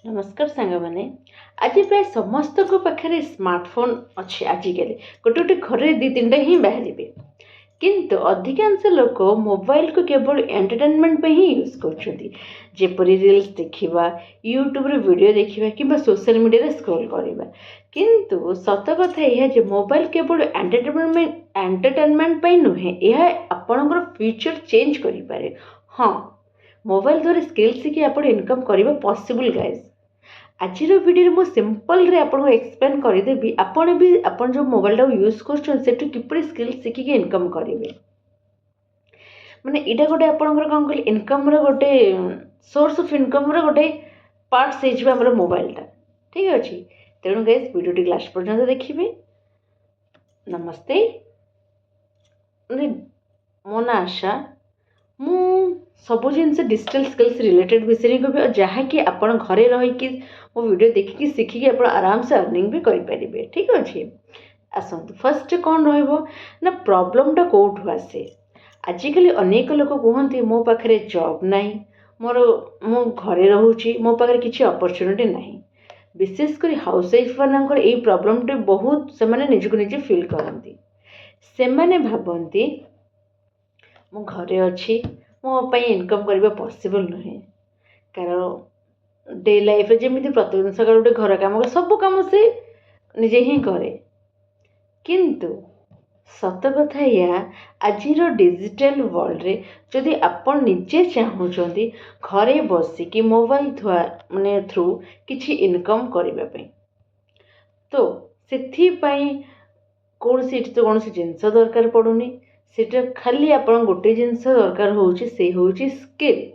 नमस्कार सांग मैंने आज प्राय समस्त पाखे स्मार्टफोन अच्छे आजिकल गोटे गोटे घर दी तीन ही बाहर किंतु अधिकांश लोक मोबाइल को केवल एंटरटेनमेंट ही यूज करपरी रील्स देखा यूट्यूब वीडियो देखा कि सोशल मीडिया स्क्रॉल करवा किंतु सत कथा यह मोबाइल केवल एंटरटेनमेंट नुहे यह आपणकर फ्यूचर चेंज करें। हाँ, मोबाइल द्वारा स्किल शिखी आप इनकम करने पॉसिबल गाइज। आज वीडियो मुझे सिंपल आपको एक्सप्लेन करदेवी आपण भी आपन जो मोबाइल टाक यूज कर किपर स्किल शिखिकी इनकम करेंगे माने इटा गोटे आपंकर कौन कह इनकम गोटे सोर्स ऑफ इनकम गोटे पार्ट्स हो मोबाइल टा ठीक अच्छे। तेणु गाइस वीडियो लास्ट पर्यंत देखिए। नमस्ते, मो ना आशा, मु सब जिनस डिजिटल स्किल्स रिलेटेड विषय कह जहाँकि आपण घरे रहीकि मो वीडियो देखिकी शिखिकी आप आराम से अर्निंग भी करेंगे ठीक अच्छे। आसतु फर्स्ट कौन ना प्रॉब्लम कौटू आसे। आजिकल अनेक लोक कहते मो पाखे जॉब नहीं, मोर मु घरे रोचे, मो पाखे किसी अपॉर्चुनिटी नहीं। विशेषकर हाउसवाइफ मानकर यही प्रॉब्लम टे बहुत से निजक निजे फील करती। से भावती मु घरे अच्छी, मो इनकम करने पॉसिबल नुहे कारण डे लाइफ जमी प्रत्येक दिन सकाल गोटे घर कम सब कम से निजे ही करे किंतु सत कथा या आज डिजिटल वर्ल्ड रे जदि आपण निजे चाहूँगी घरे बसिकी मोबाइल माने थ्रू किछि इनकम करने तो से कौन कौन जिनस दरकार पड़ूनी सेटा खाली आपण गोटे जिनस दरकार होउची से होउची स्किल।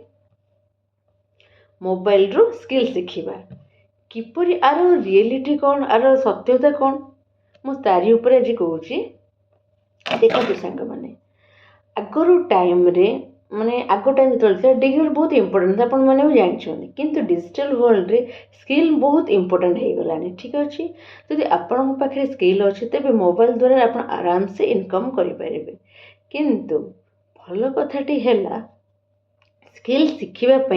मोबाइल रो स्किल शिखिबा किपरि आर रियलिटी कौन आर सत्यता कौन मु तारी ऊपर आज कहूँ। देखो सांग मैंने आगर टाइम रे माने आग टाइम चलता डिग्री बहुत इंपोर्टेंट आप मैंने भी जानते किंतु डिजिटल वर्ल्ड रे स्किल बहुत इंपोर्टेंट हो गलानी ठीक अच्छे। जदि आपण पाखे स्किल अच्छे तेज मोबाइल द्वारा आप आराम से इनकम करें किंतु भल कथाटी है स्किल शिखिबा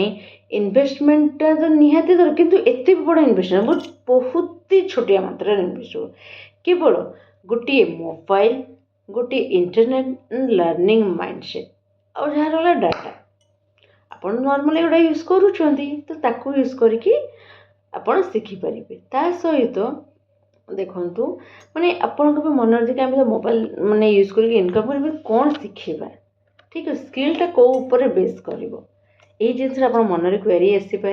इन्वेस्टमेंट तो निहाती दर किंतु एते बड़ा इन्वेस्टमेंट बहुत ही छोटिया मात्रा इन्वेस्ट हो केवल गोटे मोबाइल गोटे इंटरनेट लर्निंग माइंडसेट और जहाँ रहा डाटा आपन नॉर्मली गोटा यूज करूँगी तो ताकू यूज करके आपन शिखिपारे ता सहित देखु माने आपण मन रखिए आम मोबाइल माने यूज करके इनकम करेंगे कौन शिखा ठीक है स्किलटा कौ ऊपर बेस कर यही जिनस मन में क्वेरी आसीपे।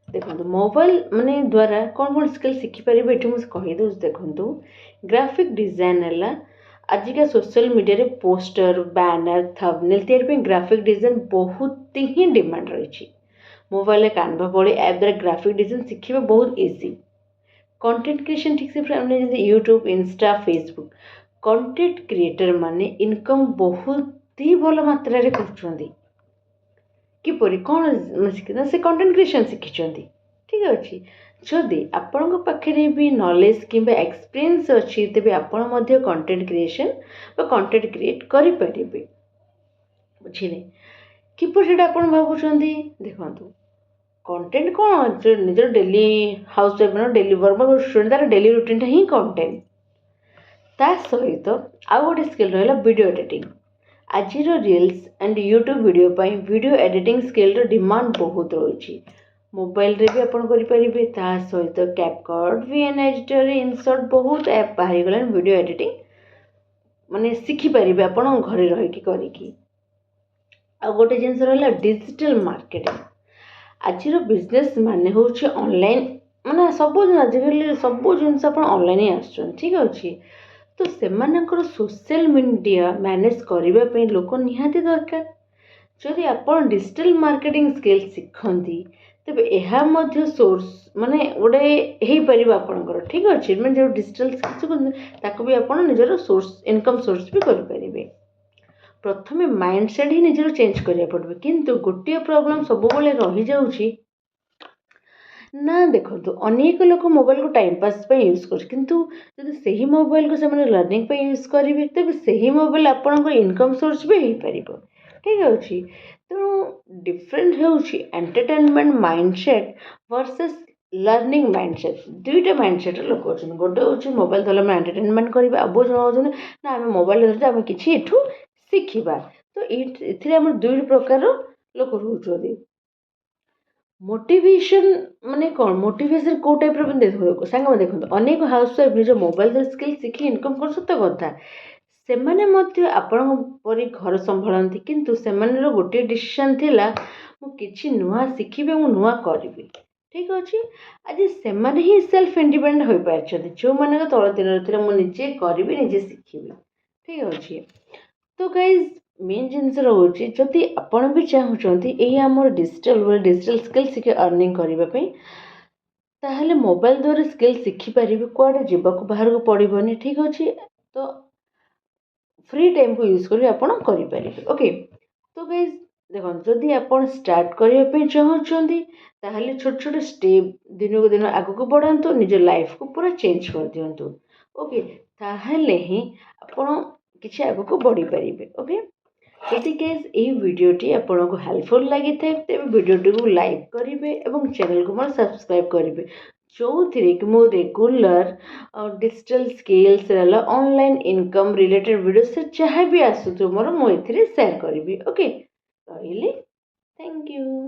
देखो मोबाइल माने द्वारा कौन कौन स्किल शिखिपारे ये मुझे कहीदे देखु ग्राफिक डिजाइन है आजिका सोशल मीडिया रे पोस्टर बैनर थंबनेल तैयारी ग्राफिक डिजाइन बहुत ही डिमांड रही। मोबाइल कैनवा भली ऐप द्वारा ग्राफिक डिजाइन शिखा बहुत इजी। कंटेंट क्रिएशन ठीक से YouTube Insta Facebook content creator माने इनकम बहुत ही भल मात्रा रे कर किपरि कौन शिखना से कंटेंट क्रिएशन शिखिंट ठीक अच्छे। जदि आपण पाखे भी नॉलेज कि एक्सपीरियंस अच्छी तेज आपण कंटेंट क्रिएशन कंटेंट क्रिएट करें बुझे किपर आप भावुं देखु कंटेंट कौन निजर daily house wife daily work student तार डेली रूटीन ही कंटेंट ता सहित आउ गोटे स्किल रहा वीडियो एडिटिंग। आज reels and YouTube video editing skill demand बहुत रही। मोबाइल रे भी आपन करें ता सहित कैपकट वीएन एडिटर इनसर्ट बहुत ऐप बाहरी गला वीडियो एडिटिंग माने शिखिपारे आप घरे रहीकि करिकी। आ गोटे जिनस रहा डिजिटल मार्केटिंग आज बिजनेस माने हूँ ऑनलाइन माने सब आजिकल सब जिनस ऑनलाइन ही आसुन ठीक अच्छे। तो सेमानकर सोशल मीडिया मैनेज करने लोक निहाती दरकार। जदि आप डिजिटल मार्केटिंग स्किल शिखती तेज यह सोर्स माने गोटे हो पार आपंकर ठीक अच्छे मैंने जो डिजिटल स्किल ताको भी आप निजर सोर्स इनकम सोर्स भी करें। प्रथमे माइंडसेट ही निजर चेंज करा पड़े किंतु गोटे प्रॉब्लम सब रही जाऊँगी ना देखो अनेक लोक मोबाइल को टाइम पास यूज कर से ही मोबाइल को से लर्निंग यूज करेंगे तेज से ही मोबाइल आपंकर इनकम सोर्स भी हो पार ठीक अच्छे। तेणु डिफरेंट हो entertainment mindset versus learning mindset, ଦୁଇଟା ମାଇଣ୍ଡସେଟ୍ର ଲୋକ ଅଛନ୍ତି। ଗୋଟେ ହେଉଛି ମୋବାଇଲ୍ ଧରିଲେ ଆମେ ଏଣ୍ଟରଟେନମେଣ୍ଟ କରିବା, ଆଉ ବହୁତ ଜଣ ହେଉଛନ୍ତି ନା ଆମେ ମୋବାଇଲ୍ ଧରିଲେ ଆମେ କିଛି ଏଠୁ ଶିଖିବା। ତ ଏଥିରେ ଆମର ଦୁଇ ପ୍ରକାର ଲୋକ ରହୁଛନ୍ତି। ମୋଟିଭେସନ୍ ମାନେ କ'ଣ, ମୋଟିଭେସନ୍ କେଉଁ ଟାଇପ୍ର ଦେଖନ୍ତୁ ସାଙ୍ଗମାନେ, ଦେଖନ୍ତୁ ଅନେକ ହାଉସ୍ ୱାଇଫ୍ ନିଜ ମୋବାଇଲ୍ ଧରି ସ୍କିଲ୍ ଶିଖି ଇନକମ୍ କରୁ, ସତ କଥା। ସେମାନେ ମଧ୍ୟ ଆପଣଙ୍କ ପରି ଘର ସମ୍ଭାଳନ୍ତି, କିନ୍ତୁ ସେମାନଙ୍କର ଗୋଟିଏ ଡିସିସନ୍ ଥିଲା ମୁଁ କିଛି ନୂଆ ଶିଖିବି, ମୁଁ ନୂଆ କରିବି। ଠିକ୍ ଅଛି, ଆଜି ସେମାନେ ହିଁ ସେଲ୍ଫ ଇଣ୍ଡିପେଣ୍ଡେଣ୍ଟ ହୋଇପାରିଛନ୍ତି, ଯେଉଁମାନଙ୍କ ତଳ ଦିନରେ ଥିଲା ମୁଁ ନିଜେ କରିବି, ନିଜେ ଶିଖିବି। ଠିକ୍ ଅଛି, ତ ଗାଇଜ୍ ମେନ୍ ଜିନିଷ ରହୁଛି, ଯଦି ଆପଣ ବି ଚାହୁଁଛନ୍ତି ଏଇ ଆମର ଡିଜିଟାଲ୍ ସ୍କିଲ୍ ଶିଖି ଅର୍ଣ୍ଣିଂ କରିବା ପାଇଁ, ତାହେଲେ ମୋବାଇଲ୍ ଦ୍ୱାରା ସ୍କିଲ୍ ଶିଖିପାରିବେ, କୁଆଡ଼େ ଯିବାକୁ ବାହାରକୁ ପଡ଼ିବନି। ଠିକ୍ ଅଛି, ତ ଫ୍ରି ଟାଇମ୍କୁ ୟୁଜ୍ କରି ଆପଣ କରିପାରିବେ। ଓକେ, ତ ଗାଇଜ୍ ଦେଖନ୍ତୁ, ଯଦି ଆପଣ ଷ୍ଟାର୍ଟ କରିବା ପାଇଁ ଚାହୁଁଛନ୍ତି ତାହେଲେ ଛୋଟ ଛୋଟ ଷ୍ଟେପ୍ ଦିନକୁ ଦିନ ଆଗକୁ ବଢ଼ାନ୍ତୁ, ନିଜ ଲାଇଫ୍କୁ ପୁରା ଚେଞ୍ଜ କରିଦିଅନ୍ତୁ। ଓକେ, ତାହେଲେ ହିଁ ଆପଣ କିଛି ଆଗକୁ ବଢ଼ିପାରିବେ। ଓକେ, ଯଦି ଗାଇଜ୍ ଏହି ଭିଡ଼ିଓଟି ଆପଣଙ୍କୁ ହେଲ୍ପଫୁଲ୍ ଲାଗିଥାଏ ତେବେ ଭିଡ଼ିଓଟିକୁ ଲାଇକ୍ କରିବେ ଏବଂ ଚ୍ୟାନେଲକୁ ମୋର ସବସ୍କ୍ରାଇବ୍ କରିବେ, ଯେଉଁଥିରେ କି ମୁଁ ରେଗୁଲାର ଡିଜିଟାଲ୍ ସ୍କିଲ୍ସ ହେଲା ଅନଲାଇନ୍ ଇନକମ୍ ରିଲେଟେଡ୍ ଭିଡ଼ିଓ ଯାହା ବି ଆସୁଥିବ ମୋର, ମୁଁ ଏଥିରେ ସେୟାର କରିବି। ଓକେ, ରହିଲି, ଥ୍ୟାଙ୍କ ୟୁ।